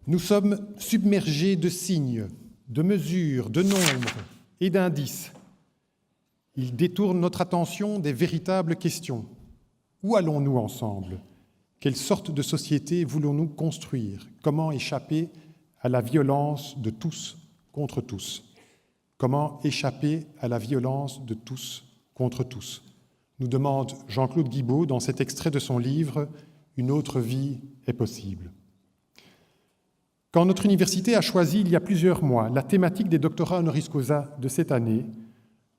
Nous sommes submergés de signes, de mesures, de nombres et d'indices. Ils détournent notre attention des véritables questions. Où allons-nous ensemble? Quelle sorte de société voulons-nous construire? Comment échapper à la violence de tous contre tous? Comment échapper à la violence de tous contre tous? Nous demande Jean-Claude Guibaud dans cet extrait de son livre « Une autre vie est possible ». Quand notre université a choisi, il y a plusieurs mois, la thématique des doctorats honoris causa de cette année,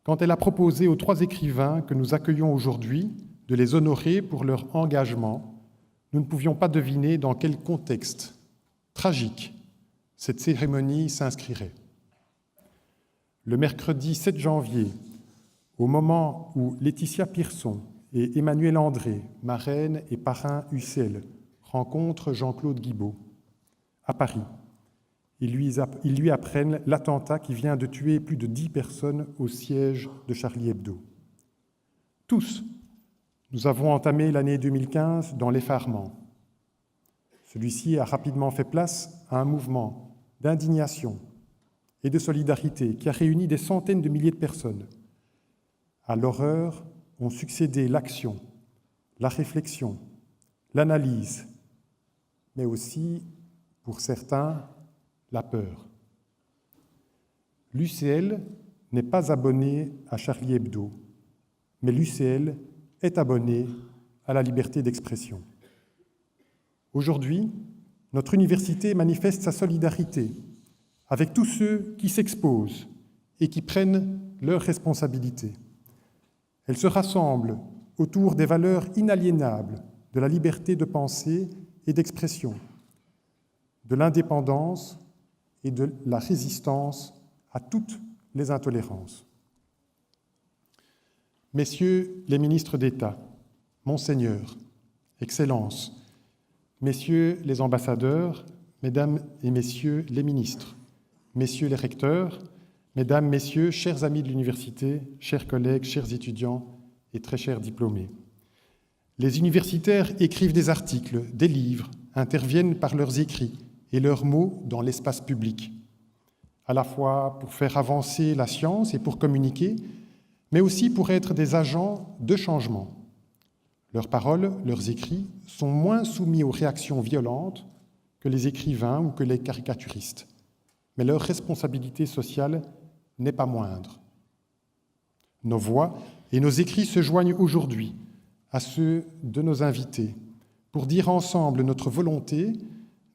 quand elle a proposé aux 3 écrivains que nous accueillons aujourd'hui de les honorer pour leur engagement, nous ne pouvions pas deviner dans quel contexte tragique cette cérémonie s'inscrirait. Le mercredi 7 janvier, au moment où Laetitia Pearson et Emmanuel André, marraine et parrain UCL, rencontrent Jean-Claude Guibaud, à Paris, ils lui apprennent l'attentat qui vient de tuer plus de 10 personnes au siège de Charlie Hebdo. Tous, nous avons entamé l'année 2015 dans l'effarement. Celui-ci a rapidement fait place à un mouvement d'indignation et de solidarité qui a réuni des centaines de milliers de personnes. À l'horreur ont succédé l'action, la réflexion, l'analyse, mais aussi, pour certains, la peur. L'UCL n'est pas abonné à Charlie Hebdo, mais l'UCL est abonné à la liberté d'expression. Aujourd'hui, notre université manifeste sa solidarité avec tous ceux qui s'exposent et qui prennent leurs responsabilités. Elle se rassemble autour des valeurs inaliénables de la liberté de pensée et d'expression, de l'indépendance et de la résistance à toutes les intolérances. Messieurs les ministres d'État, Monseigneur, Excellences, Messieurs les ambassadeurs, Mesdames et Messieurs les ministres, Messieurs les recteurs, Mesdames, Messieurs, chers amis de l'université, chers collègues, chers étudiants et très chers diplômés. Les universitaires écrivent des articles, des livres, interviennent par leurs écrits et leurs mots dans l'espace public, à la fois pour faire avancer la science et pour communiquer, mais aussi pour être des agents de changement. Leurs paroles, leurs écrits sont moins soumis aux réactions violentes que les écrivains ou que les caricaturistes, mais leur responsabilité sociale n'est pas moindre. Nos voix et nos écrits se joignent aujourd'hui à ceux de nos invités pour dire ensemble notre volonté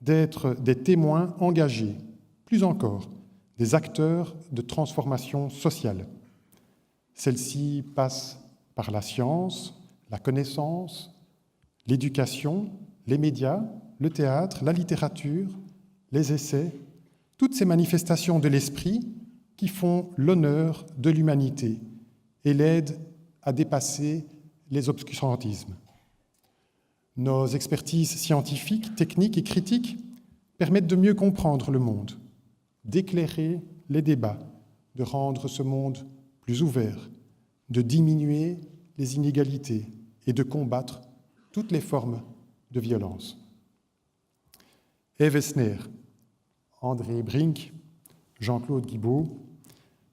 d'être des témoins engagés, plus encore, des acteurs de transformation sociale. Celle-ci passe par la science, la connaissance, l'éducation, les médias, le théâtre, la littérature, les essais, toutes ces manifestations de l'esprit qui font l'honneur de l'humanité et l'aident à dépasser les obscurantismes. Nos expertises scientifiques, techniques et critiques permettent de mieux comprendre le monde, d'éclairer les débats, de rendre ce monde plus ouvert, de diminuer les inégalités et de combattre toutes les formes de violence. Eve Esner, André Brink, Jean-Claude Guibaud,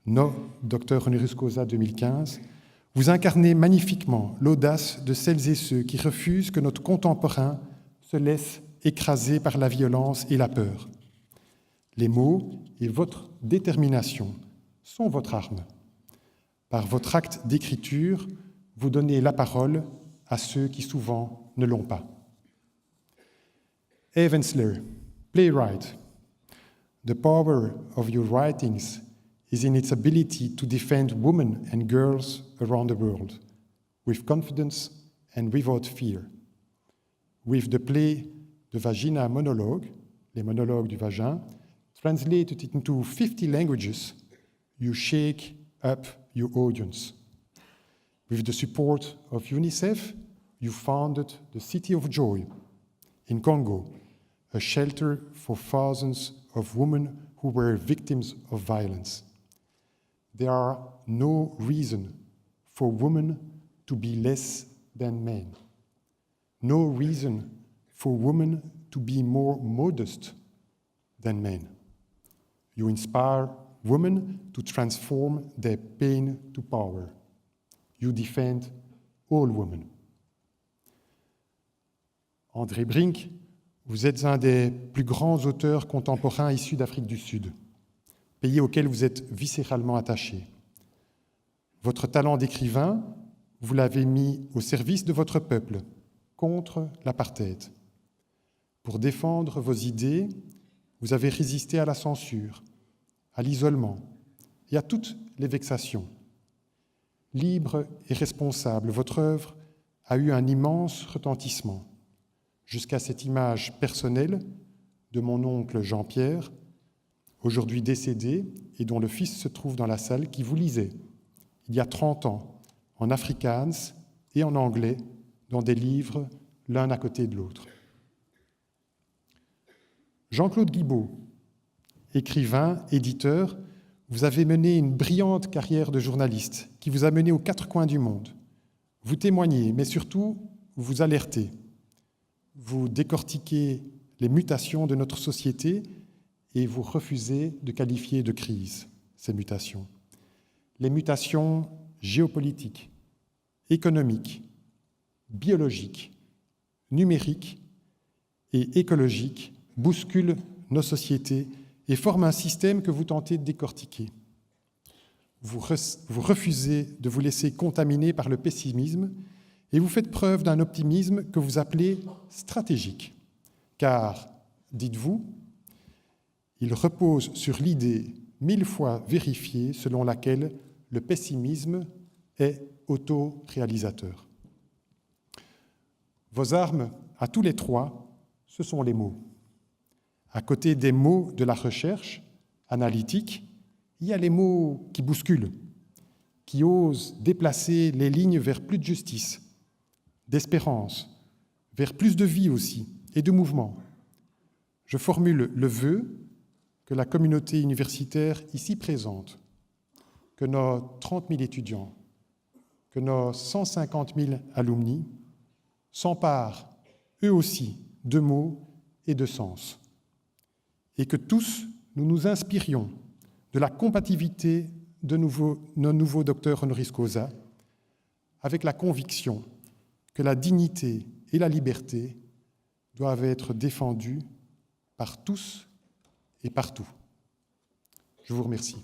nos docteurs honoris causa 2015, vous incarnez magnifiquement l'audace de celles et ceux qui refusent que notre contemporain se laisse écraser par la violence et la peur. Les mots et votre détermination sont votre arme. Par votre acte d'écriture, vous donnez la parole à ceux qui souvent ne l'ont pas. Eve Ensler, playwright. The power of your writings is in its ability to defend women and girls around the world, with confidence and without fear. With the play The Vagina Monologue, les monologues du vagin, translated into 50 languages, you shake up your audience. With the support of UNICEF, you founded the City of Joy in Congo, a shelter for thousands of women who were victims of violence. There are no reason for women to be less than men. No reason for women to be more modest than men. You inspire women to transform their pain to power. You defend all women. André Brink, vous êtes un des plus grands auteurs contemporains issus d'Afrique du Sud, pays auquel vous êtes viscéralement attaché. Votre talent d'écrivain, vous l'avez mis au service de votre peuple, contre l'apartheid. Pour défendre vos idées, vous avez résisté à la censure, à l'isolement et à toutes les vexations. Libre et responsable, votre œuvre a eu un immense retentissement, jusqu'à cette image personnelle de mon oncle Jean-Pierre, aujourd'hui décédé et dont le fils se trouve dans la salle, qui vous lisait, il y a 30 ans, en afrikaans et en anglais, dans des livres l'un à côté de l'autre. Jean-Claude Guibault, écrivain, éditeur, vous avez mené une brillante carrière de journaliste qui vous a mené aux 4 coins du monde. Vous témoignez, mais surtout, vous alertez. Vous décortiquez les mutations de notre société et vous refusez de qualifier de crise ces mutations. Les mutations géopolitiques, économiques, biologiques, numériques et écologiques bousculent nos sociétés et forment un système que vous tentez de décortiquer. Vous refusez de vous laisser contaminer par le pessimisme et vous faites preuve d'un optimisme que vous appelez stratégique. Car, dites-vous, il repose sur l'idée 1000 fois vérifiée selon laquelle le pessimisme est autoréalisateur. Vos armes, à tous les 3, ce sont les mots. À côté des mots de la recherche analytique, il y a les mots qui bousculent, qui osent déplacer les lignes vers plus de justice, d'espérance, vers plus de vie aussi, et de mouvement. Je formule le vœu que la communauté universitaire ici présente, que nos 30 000 étudiants, que nos 150 000 alumni s'emparent, eux aussi, de mots et de sens, et que tous, nous nous inspirions de la compatibilité de nos nouveaux docteurs honoris causa avec la conviction que la dignité et la liberté doivent être défendues par tous et partout. Je vous remercie.